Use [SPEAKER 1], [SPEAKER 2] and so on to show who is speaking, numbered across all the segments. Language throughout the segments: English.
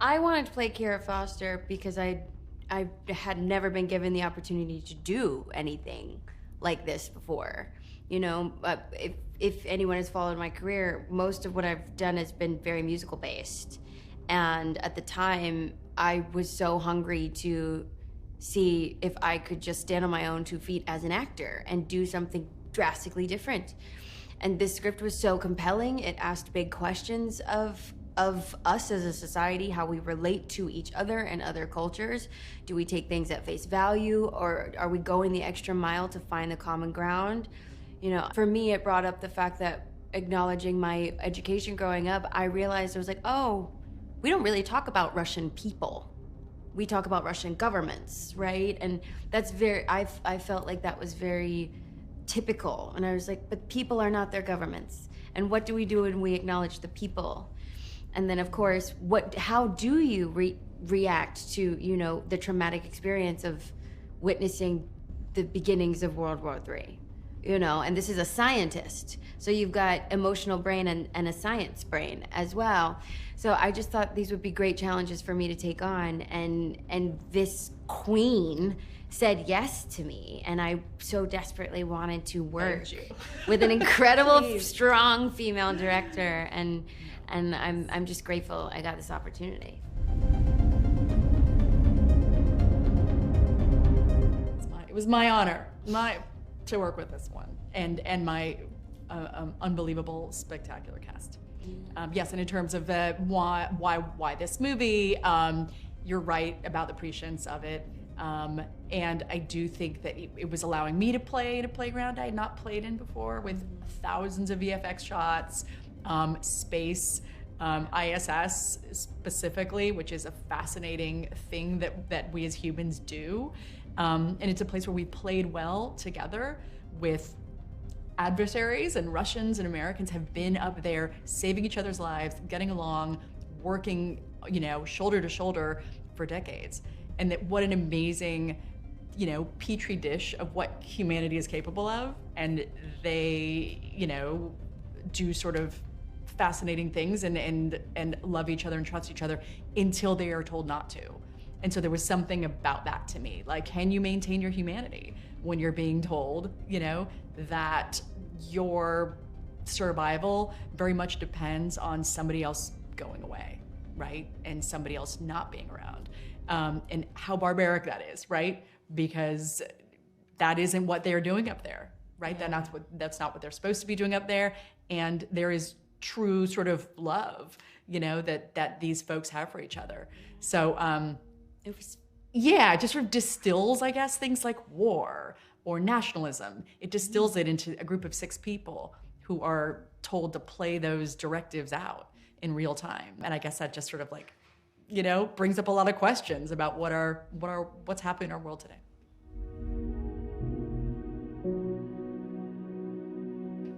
[SPEAKER 1] I wanted to play Kara Foster because I had never been given the opportunity to do anything like this before. You know, if anyone has followed my career, most of what I've done has been very musical based. And at the time, I was so hungry to see if I could just stand on my own 2 feet as an actor and do something drastically different. And this script was so compelling. It asked big questions of us as a society, how we relate to each other and other cultures. Do we take things at face value, or are we going the extra mile to find the common ground? You know, for me, it brought up the fact that acknowledging my education growing up, I realized I was like, oh, we don't really talk about Russian people. We talk about Russian governments, right? And that's I felt like that was very typical. And I was like, but people are not their governments. And what do we do when we acknowledge the people? And then, of course, how do you react to, you know, the traumatic experience of witnessing the beginnings of World War III? You know, and this is a scientist. So you've got emotional brain and a science brain as well. So I just thought these would be great challenges for me to take on. And this queen said yes to me. And I so desperately wanted to work with an incredible, strong female director. And I'm just grateful I got this opportunity.
[SPEAKER 2] It was my honor to work with this one, and my unbelievable, spectacular cast. Yes, and in terms of why this movie, you're right about the prescience of it, and I do think that it was allowing me to play in a playground I had not played in before, with thousands of VFX shots, space, ISS specifically, which is a fascinating thing that we as humans do. And it's a place where we played well together with adversaries, and Russians and Americans have been up there saving each other's lives, getting along, working, you know, shoulder to shoulder for decades. And that what an amazing, you know, petri dish of what humanity is capable of. And they, you know, do sort of fascinating things and love each other and trust each other until they are told not to. And so there was something about that to me. Like, can you maintain your humanity when you're being told, you know, that your survival very much depends on somebody else going away, right? And somebody else not being around. And how barbaric that is, right? Because that isn't what they're doing up there, right? Yeah. That's not what they're supposed to be doing up there. And there is true sort of love, you know, that these folks have for each other. So, it just sort of distills, I guess, things like war or nationalism. It distills it into a group of 6 people who are told to play those directives out in real time. And I guess that just sort of like, you know, brings up a lot of questions about what's happening in our world today.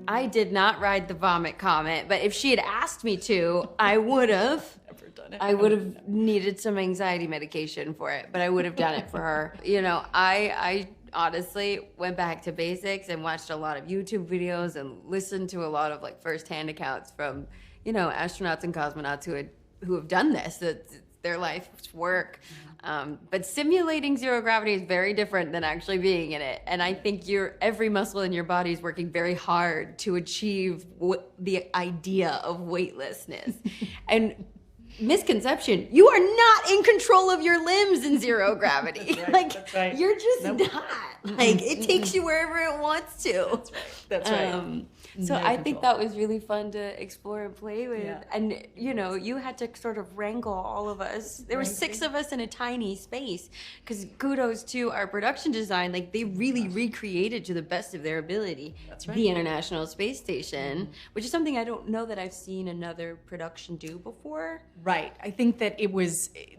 [SPEAKER 1] I did not ride the vomit comet, but if she had asked me to, I would have. I would have needed some anxiety medication for it, but I would have done it for her. You know, I honestly went back to basics and watched a lot of YouTube videos and listened to a lot of like firsthand accounts from, you know, astronauts and cosmonauts who have done this. It's their life's work. But simulating zero gravity is very different than actually being in it. And I think every muscle in your body is working very hard to achieve the idea of weightlessness. And misconception, you are not in control of your limbs in zero gravity.
[SPEAKER 2] That's right,
[SPEAKER 1] like
[SPEAKER 2] that's right.
[SPEAKER 1] You're just not. Like it takes you wherever it wants to.
[SPEAKER 2] That's right.
[SPEAKER 1] So
[SPEAKER 2] No
[SPEAKER 1] I think
[SPEAKER 2] control.
[SPEAKER 1] that was really fun to explore and play with.
[SPEAKER 2] Yeah.
[SPEAKER 1] And you know, you had to sort of wrangle all of us. There were 6 of us in a tiny space. Because kudos to our production design, like they really recreated to the best of their ability the International Space Station, which is something I don't know that I've seen another production do before.
[SPEAKER 2] Right. I think that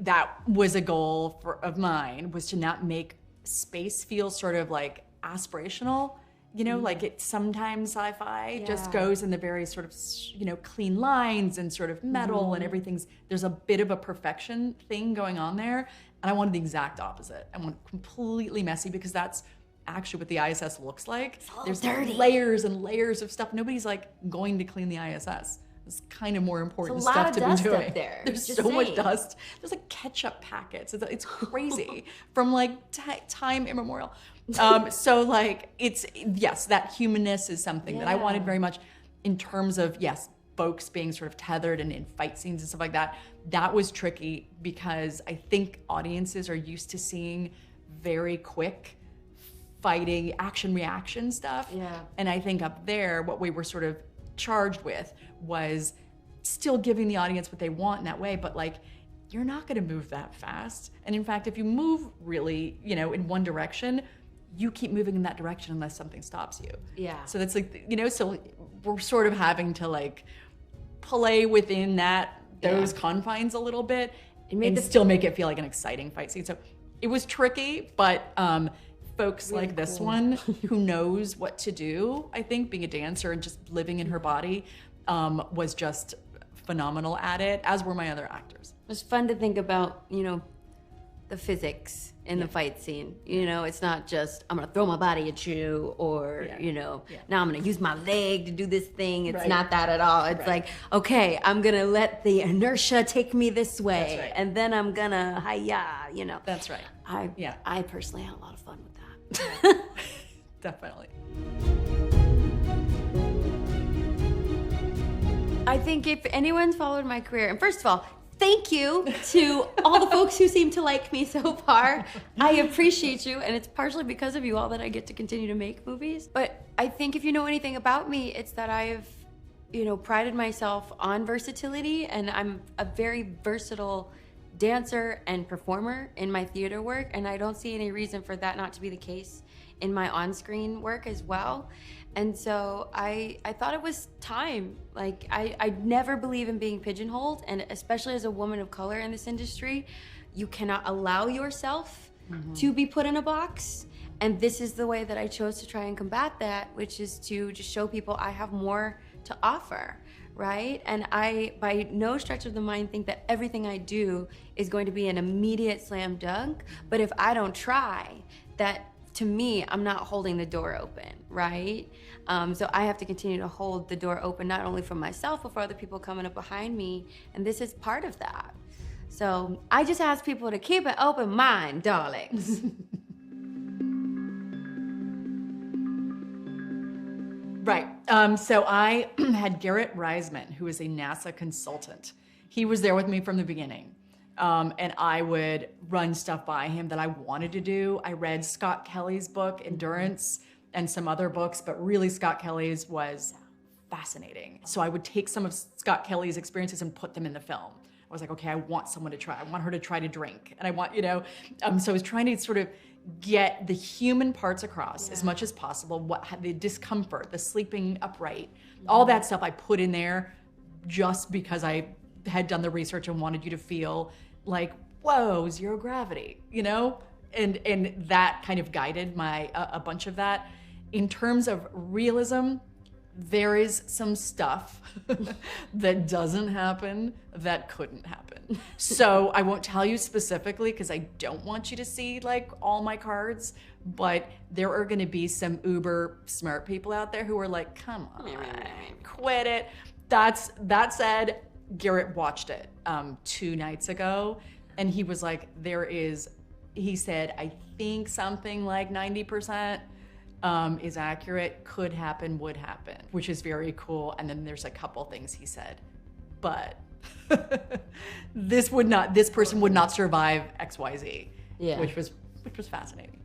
[SPEAKER 2] that was a goal of mine, was to not make space feel sort of like aspirational. You know, like it sometimes sci-fi just goes in the very sort of, you know, clean lines and sort of metal and there's a bit of a perfection thing going on there. And I wanted the exact opposite. I want completely messy, because that's actually what the ISS looks like. There's
[SPEAKER 1] dirty.
[SPEAKER 2] layers and layers of stuff. Nobody's like going to clean the ISS. There's kind of more important
[SPEAKER 1] It's a lot
[SPEAKER 2] stuff
[SPEAKER 1] of
[SPEAKER 2] to
[SPEAKER 1] dust
[SPEAKER 2] be doing.
[SPEAKER 1] up there.
[SPEAKER 2] There's
[SPEAKER 1] Just
[SPEAKER 2] so much
[SPEAKER 1] saying.
[SPEAKER 2] dust. There's like ketchup packets. It's crazy from like time immemorial. So like yes, that humanness is something that I wanted very much in terms of, yes, folks being sort of tethered and in fight scenes and stuff like that. That was tricky because I think audiences are used to seeing very quick fighting action reaction stuff.
[SPEAKER 1] Yeah.
[SPEAKER 2] And I think up there, what we were sort of charged with was still giving the audience what they want in that way, but like, you're not gonna move that fast. And in fact, if you move really, you know, in one direction, you keep moving in that direction unless something stops you.
[SPEAKER 1] Yeah.
[SPEAKER 2] So that's like, you know, so we're sort of having to like play within those confines a little bit and still make it feel like an exciting fight scene. So it was tricky, but folks really like this one who knows what to do, I think being a dancer and just living in her body was just phenomenal at it, as were my other actors.
[SPEAKER 1] It was fun to think about, you know, the physics in the fight scene. You know, it's not just, I'm gonna throw my body at you, or, you know, now I'm gonna use my leg to do this thing. It's not that at all. It's like, okay, I'm gonna let the inertia take me this way, and then I'm gonna, hi-ya, you know.
[SPEAKER 2] That's right.
[SPEAKER 1] I personally had a lot of fun with that.
[SPEAKER 2] Definitely.
[SPEAKER 1] I think if anyone's followed my career, and first of all, thank you to all the folks who seem to like me so far. I appreciate you, and it's partially because of you all that I get to continue to make movies. But I think if you know anything about me, it's that I've, you know, prided myself on versatility, and I'm a very versatile dancer and performer in my theater work, and I don't see any reason for that not to be the case in my on-screen work as well. And so I thought it was time. Like, I never believe in being pigeonholed, and especially as a woman of color in this industry, you cannot allow yourself to be put in a box. And this is the way that I chose to try and combat that, which is to just show people I have more to offer, right? And I, by no stretch of the mind, think that everything I do is going to be an immediate slam dunk. But if I don't try, that, to me, I'm not holding the door open, right? So I have to continue to hold the door open, not only for myself, but for other people coming up behind me. And this is part of that. So I just ask people to keep an open mind, darlings.
[SPEAKER 2] Right. So I had Garrett Reisman, who is a NASA consultant. He was there with me from the beginning. And I would run stuff by him that I wanted to do. I read Scott Kelly's book, Endurance, and some other books, but really Scott Kelly's was fascinating. So I would take some of Scott Kelly's experiences and put them in the film. I was like, okay, I want someone to try. I want her to try to drink. And I want, you know, so I was trying to sort of get the human parts across as much as possible, the discomfort, the sleeping upright, all that stuff I put in there just because I had done the research and wanted you to feel like, whoa, zero gravity, you know? And that kind of guided my a bunch of that. In terms of realism, there is some stuff that doesn't happen that couldn't happen. So I won't tell you specifically because I don't want you to see like all my cards, but there are gonna be some uber smart people out there who are like, come on, quit it. That said, Garrett watched it 2 nights ago, and he was like, he said, I think something like 90% is accurate, could happen, would happen, which is very cool. And then there's a couple things he said, but this person would not survive XYZ, which was fascinating.